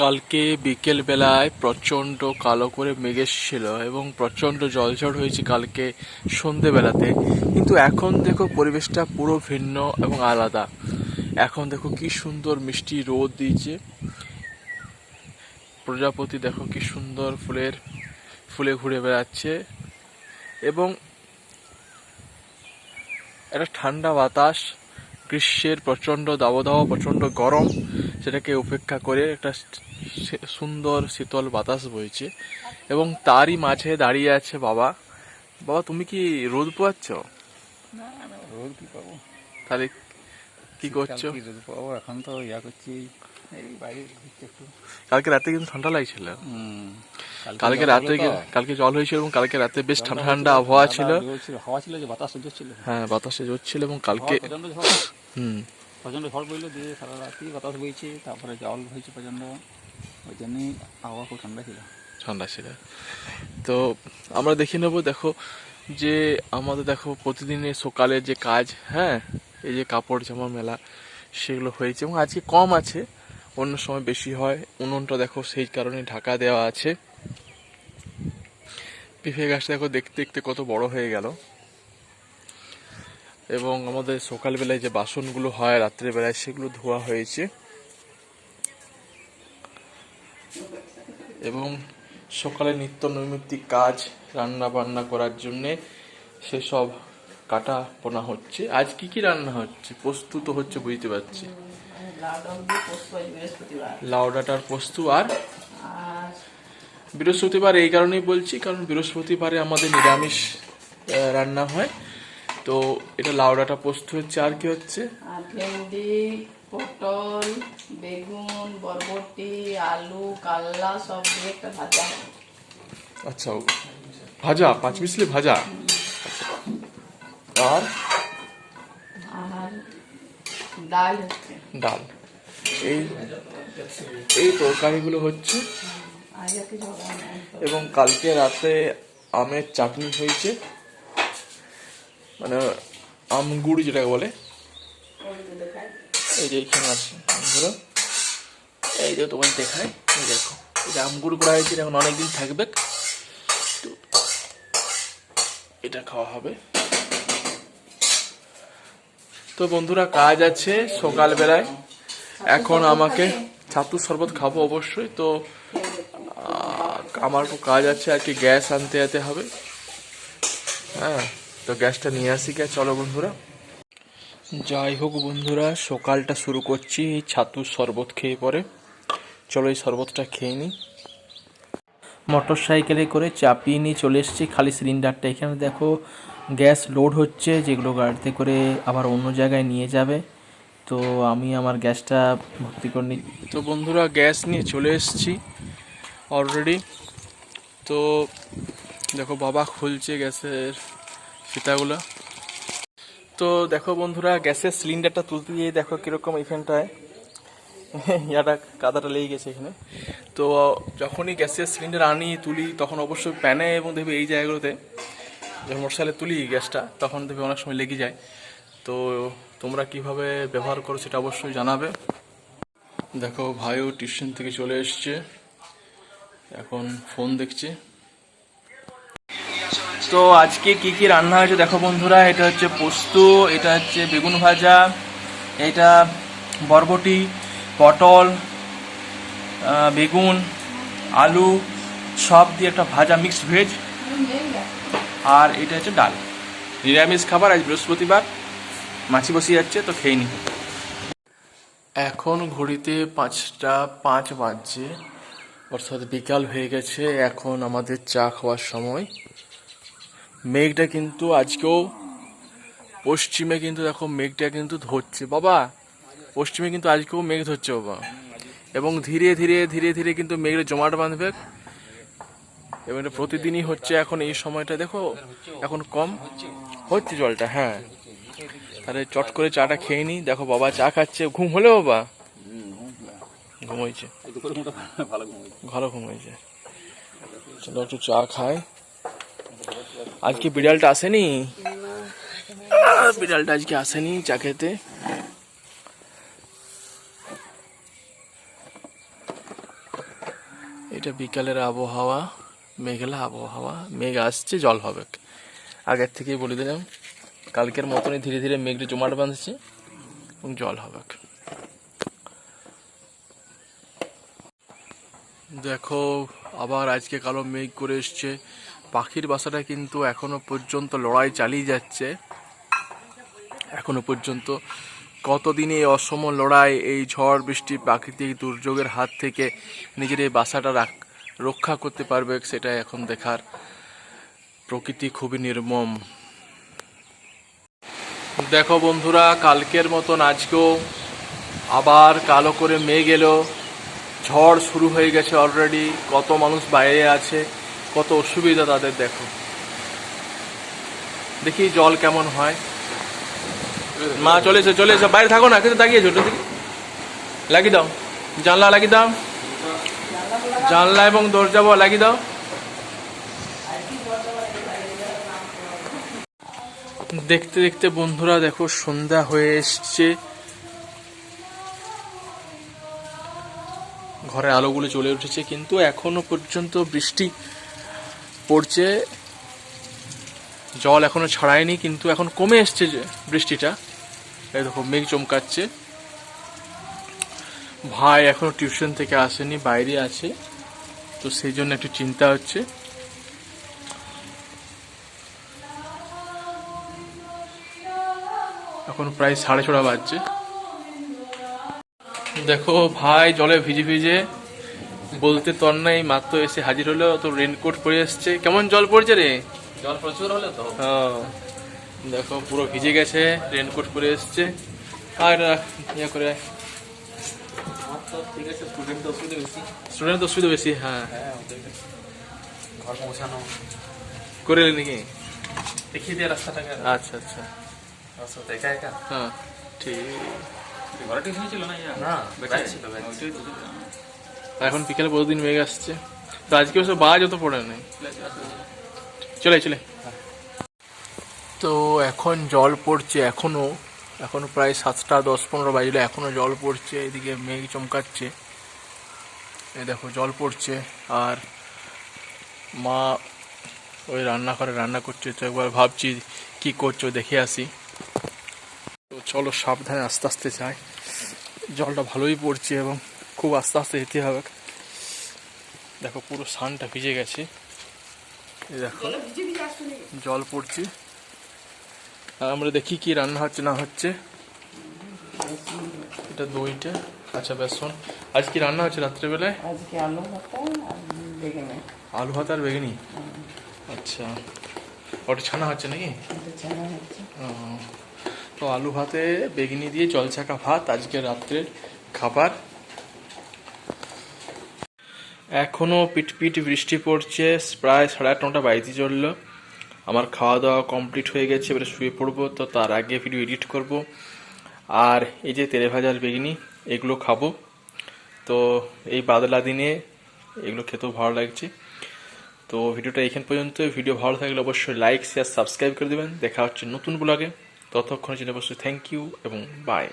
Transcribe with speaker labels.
Speaker 1: কালকে বিকেল বেলায় প্রচণ্ড কালো করে মেঘ এসেছিল এবং প্রচণ্ড জলঝড় হয়েছে কালকে সন্ধেবেলাতে। কিন্তু এখন দেখো পরিবেশটা পুরো ভিন্ন এবং আলাদা। এখন দেখো কি সুন্দর মিষ্টি রোদ দিয়েছে, প্রজাপতি দেখো কি সুন্দর ফুলে ঘুরে বেড়াচ্ছে এবং একটা ঠান্ডা বাতাস, গ্রীষ্মের প্রচণ্ড দাবদাহ, প্রচণ্ড গরম, সেটাকে উপেক্ষা করে একটা সুন্দর শীতল বাতাস বইছে এবং তারই মাঝে দাঁড়িয়ে আছে বাবা। বাবা, তুমি কি রোদ পোয়াচ্ছ?
Speaker 2: না না, রোদ কি পাবো?
Speaker 1: তাহলে কি করছো?
Speaker 2: কি রোদ পাবো? এখন তো করছি, এই বাইরে ঘুরছি একটু।
Speaker 1: কালকে রাতে কিন্তু ঠান্ডা লাগছিল। কালকে
Speaker 2: জল
Speaker 1: রাতে
Speaker 2: হলো তো।
Speaker 1: কালকে জল হয়েছিল এবং কালকে রাতে বেশ
Speaker 2: জলটা
Speaker 1: ঠান্ডা
Speaker 2: হয়েছিল,
Speaker 1: ঠান্ডা আবহাওয়া ছিল।
Speaker 2: হাওয়া ছিল, যে বাতাস ছিল।
Speaker 1: হ্যাঁ, বাতাসে জোর ছিল এবং কালকে
Speaker 2: প্রচন্ড ঝড়,
Speaker 1: হুম
Speaker 2: প্রচন্ড ঝড় বইলো, দিয়ে সারা রাতি বাতাস বইছে, তারপরে জল হয়েছে প্রচন্ড। ওই জন্যই আবহাওয়া খুব ঠান্ডা ছিল।
Speaker 1: ঠান্ডা ছিল। তো আমরা দেখে নেবো, দেখো যে আমাদের দেখো প্রতিদিনের সকালে যে কাজ, হ্যাঁ, এই যে কাপড় জামা মেলা, সেগুলো হয়েছে এবং আজকে কম আছে, অন্য সময় বেশি হয়। উনুনটা দেখো সেই কারণে ঢাকা দেওয়া আছে। পেঁপে গাছটা দেখো দেখতে দেখতে কত বড় হয়ে গেল। এবং আমাদের সকালবেলায় যে বাসনগুলো হয় রাত্রেবেলায়, সেগুলো ধোয়া হয়েছে এবং সকালে নিত্য নৈমিত্তিক কাজ, রান্না বান্না করার জন্যে সেসব কাটা পোনা হচ্ছে। আজ কি কি রান্না হচ্ছে? প্রস্তুত হচ্ছে, বুঝতে পারছি। লাউ ডাঁটার পোস্ত আর বৃহস্পতিবার, এই কারণেই বলছি কারণ বৃহস্পতিবারে আমাদের নিরামিষ রান্না হয়। তো এটা লাউ ডাঁটা পোস্ত হচ্ছে। আর কি হচ্ছে?
Speaker 3: ভেন্ডি, পটল, বেগুন, বরবটি, আলু, কাল্লা সব দিয়ে একটা ভাজা।
Speaker 1: আচ্ছা, ভাজা, পাঁচ মিশলি ভাজা। আর
Speaker 3: আর ডাল হচ্ছে।
Speaker 1: ডাল। এই এই তরকারিগুলো হচ্ছে। এবং কালকে রাতে আমের চাটনি হয়েছে, মানে আমগুড়ি যেটাকে বলে। এই যে এখানে আছে আমগুলো, এই যে তোমার দেখায়, এই দেখো এই যে আমগুড়ি করা হয়েছে, এখন অনেকদিন থাকবে। তো এটা খাওয়া হবে। তো বন্ধুরা, কাজ আছে সকালবেলায়। এখন আমাকে ছাতুর শরবত খাবো অবশ্যই। তো আমার খুব কাজ আছে, আর কি গ্যাস আনতে যেতে হবে। হ্যাঁ, তো গ্যাসটা নিয়ে আসি। চলো বন্ধুরা, যাই হোক বন্ধুরা, সকালটা শুরু করছি এই ছাতুর শরবত খেয়ে। পরে চলো এই শরবতটা খেয়ে নিই। মোটর সাইকেলে করে চাপিয়ে নিয়ে চলে এসেছি খালি সিলিন্ডারটা। এখানে দেখো গ্যাস লোড হচ্ছে, যেগুলো গাড়িতে করে আবার অন্য জায়গায় নিয়ে যাবে। তো আমি আমার গ্যাসটা ভর্তি করে নিই। তো বন্ধুরা, গ্যাস নিয়ে চলে এসেছি অলরেডি। তো দেখো বাবা খুলছে গ্যাসের ফিতাগুলো। তো দেখো বন্ধুরা, গ্যাসের সিলিন্ডারটা তুলতে গিয়ে দেখো কীরকম এখানটায় কাদাটা লেগে গেছে এখানে। তো যখনই গ্যাসের সিলিন্ডার তুলি, তখন অবশ্যই প্যানে এবং দেখবে এই জায়গাগুলোতে, যখন মোটরসাইকেলে তুলি গ্যাসটা, তখন দেখবে অনেক সময় লেগে যায়। তো তোমরা কিভাবে ব্যবহার করো সেটা অবশ্যই জানাবে। দেখো ভাইও টিউশন থেকে চলে এসছে, এখন ফোন দেখছে। তো আজকে কি কি রান্না হয়েছে দেখো বন্ধুরা। এটা হচ্ছে পোস্ত, এটা হচ্ছে বেগুন ভাজা, এটা বরবটি, পটল, বেগুন, আলু সব দিয়ে একটা ভাজা, মিক্সড ভেজ। আর এটা হচ্ছে ডাল। নিরামিষ খাবার, আজ বৃহস্পতিবার, মাছি বসে যাচ্ছে, তো খেয়ে নি। এখন ঘড়িতে 5টা 5 বাজছে, অর্থাৎ বিকাল হয়ে গেছে। এখন আমাদের চা খাওয়ার সময়। মেঘটা কিন্তু আজকেও পশ্চিমে কিন্তু দেখো মেঘটা কিন্তু ধরছে বাবা, পশ্চিমে কিন্তু আজকেও মেঘ ধরছে বাবা। এবং ধীরে ধীরে ধীরে ধীরে কিন্তু মেঘের জমাট বাঁধবে এবং এটা প্রতিদিনই হচ্ছে। এখন এই সময়টা দেখো এখন কম হচ্ছে জলটা। হ্যাঁ, তাহলে চট করে চাটা খেয়ে নিই। দেখো বাবা চা খাচ্ছে। ঘুম হলে বাবা? ঘুমাইছে, ভালো ঘুমাইছে। চলো একটু চা খাই। আজকে বিড়ালটা আসেনি, বিড়ালটা আজকে আসেনি চা খেতে। এটা বিকালের আবহাওয়া, মেঘলা আবহাওয়া, মেঘ আসছে, জল হবে। আগের থেকেই বলে দিলাম, কালকের মতনই ধীরে ধীরে মেঘটা জমাট বাঁধছে এবং জল হবে। দেখো আবার আজকে কালো মেঘ করে এসছে। পাখির বাসাটা কিন্তু এখনো পর্যন্ত লড়াই চালিয়ে যাচ্ছে। এখনো পর্যন্ত কতদিন এই অসম লড়াই, এই ঝড় বৃষ্টি প্রাকৃতিক দুর্যোগের হাত থেকে নিজের এই বাসাটা রক্ষা করতে পারবে, সেটা এখন দেখার। প্রকৃতি খুবই নির্মম। দেখো বন্ধুরা, কালকের মতন আজকেও আবার কালো করে মেঘ এলো, ঝড় শুরু হয়ে গেছে অলরেডি। কত মানুষ বাইরে আছে, কত অসুবিধা তাদের। দেখো দেখি জল কেমন হয়। মা চলে এসো, বাইরে থাকো না, কিন্তু তাকিয়েছো ওটা দিকে। লাগিয়ে দাও, জানলা লাগিয়ে দাও, জানলা এবং দরজা লাগিয়ে দাও। দেখতে দেখতে বন্ধুরা দেখো সন্ধ্যা হয়ে এসছে। ঘরে আলোগুলো জ্বলে উঠেছে, কিন্তু এখনো পর্যন্ত বৃষ্টি পড়ছে। জল এখনো ছাড়ায়নি, কিন্তু এখন কমে এসছে বৃষ্টিটা। এই দেখো মেঘ চমকাচ্ছে। ভাই এখনো টিউশন থেকে আসেনি, বাইরে আছে, তো সেই জন্য একটু চিন্তা হচ্ছে। এখন প্রায় 6:30 বাজছে। দেখো ভাই জলে ভিজে ভিজে বলতে তর নাই, মাত্র এসে হাজির হলো, তো রেনকোট পরে এসছে। কেমন জল পড়ছে রে?
Speaker 2: জল প্রচুর হলে তো।
Speaker 1: হ্যাঁ দেখো পুরো ভিজে গেছে, রেনকোট পরে এসছে। আর ইয়ে করে
Speaker 2: ঠিক আছে, স্টুডেন্ট তো অসুবিধা বেশি।
Speaker 1: স্টুডেন্ট তো অসুবিধা বেশি। হ্যাঁ
Speaker 2: ঘর পৌঁছানো
Speaker 1: করে এলি নাকি?
Speaker 2: দেখিয়ে দিয়ে রাস্তাটাকে।
Speaker 1: আচ্ছা আচ্ছা,
Speaker 2: একা একা।
Speaker 1: হ্যাঁ ঠিক।
Speaker 2: ঘরে টিউশন ছিল না? না, বেকার ছিল।
Speaker 1: এখন বিকেলে প্রতিদিন মেঘ আসছে, তো আজকে ওসব বাজ অত পড়ে নাই। চলে চলে। তো এখন জল পড়ছে, এখনো প্রায় 7:10-15 বাজলে এখনো জল পড়ছে। এদিকে মেঘ চমকাচ্ছে, এই দেখো জল পড়ছে। আর মা ওই রান্নাঘরে রান্না করছে, তো একবার ভাবছি কি করছো দেখে আসি। তো চলো সাবধানে আস্তে আস্তে যাই। জলটা ভালোই পড়ছে এবং খুব আস্তে আস্তে যেতে হবে। দেখো পুরো সানটা ভিজে গেছে, এই দেখো জল পড়ছে। আর আমরা দেখি কি রান্না হচ্ছে না হচ্ছে। এটা দইটা, আচ্ছা বেসন। আজ কি রান্না হচ্ছে রাত্রেবেলায়?
Speaker 3: আজকে আলু ভাতা আর বেগুনি।
Speaker 1: আলু ভাত আর বেগুনি। আচ্ছা, ওটা ছানা হচ্ছে নাকি?
Speaker 3: ছানা হচ্ছে।
Speaker 1: তো আলু ভাতে বেগুনি দিয়ে জলছাকা ভাত আজকে রাত্রের খাবার। এখনো পিট বৃষ্টি পড়ছে, প্রায় 8:30 বাজতে চললো। আমার খাওয়া দাওয়া কমপ্লিট হয়ে গেছে, এবারে শুয়ে পড়বো। তো তার আগে ভিডিও এডিট করব। আর এই যে তেলে ভাজার বেগুনি, এগুলো খাবো। তো এই বাদলা দিনে এগুলো খেতেও ভালো লাগছে। তো ভিডিওটা এখান পর্যন্ত। ভিডিও ভালো থাকলে অবশ্যই লাইক শেয়ার সাবস্ক্রাইব করে দেবেন। দেখা হচ্ছে নতুন ব্লগে, ততক্ষণের জন্য অবশ্যই থ্যাংক ইউ এবং বাই।